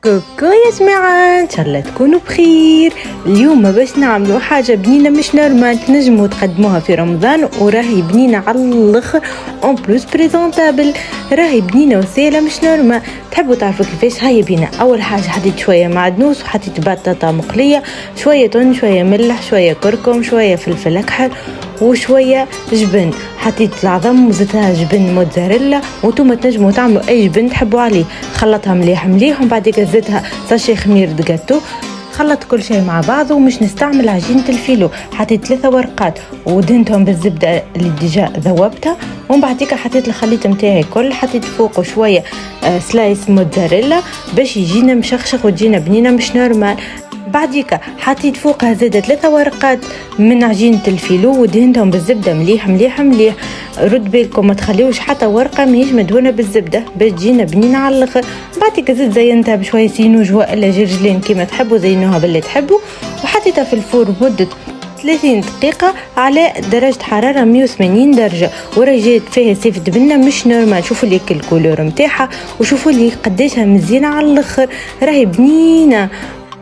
كوكو يا جماعة، ان شاء الله تكونوا بخير. اليوم باش نعملوا حاجة بنينة مش نورمال، تنجموا تقدموها في رمضان وراهي بنينة على الاخر اون بلوس بريزونتابل. راهي بنينة وسهلة مش نورمال. تحبوا تعرفوا كيفاش؟ هيا بينا. اول حاجة حطيت شوية معدنوس وحطيت بطاطا مقلية، شوية تون، شوية ملح، شوية كركم، شوية فلفل اكحل وشوية جبن. حطيت العظم وزدتها جبن موتزاريلا، وانتم تنجموا تعملوا اي جبن تحبوا عليه. خلطها مليح مليح ومن بعد زدتها ساشي خمير دقاتو. خلط كل شيء مع بعض ومش نستعمل عجينة الفيلو. حطيت 3 ورقات ودهنتهم بالزبدة اللي ديجا ذوبتها، ومن بعد حطيت الخليط متاعي كل، حطيت فوقه شوية سلايس موتزاريلا باش يجينا مشخشخ وتجينا بنينة مش نورمال. بعديك حطيت فوقها زادة 3 ورقات من عجينة الفيلو ودهنتهم بالزبدة مليح مليح مليح. رد بالكم ما تخليوش حتى ورقة ماهيش مدهونة بالزبدة باش تجينا بنينة على الاخر. بعديك زدت زينتها بشوية سينوج ولا جرجلين كيما تحبوا، زينوها باللي تحبوا، وحطيتها في الفور مدة 30 دقيقة على درجة حرارة 180 درجة. ورجيت فيها سيف بنة مش نورمال. شوفوا لي الكولور متاعها وشوفوا لي قديشها مزيانة على الاخر، راهي بنينة.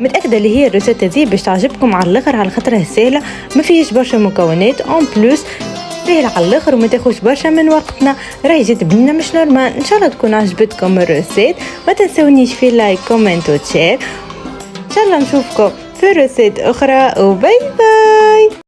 متأكدة اللي هي الروسيتا دي باش تعجبكم على الاخر، على خاطرها سهلة ما فيهش برشا مكونات، اون بلوس سهل على الاخر وما تاخذش برشا من وقتنا. راهي جات بنينة مش نورمال. ان شاء الله تكون عجبتكم الروسيت. ما تنسونيش في لايك كومنت وشير. ان شاء الله نشوفكم في روسيت اخرى وباي باي.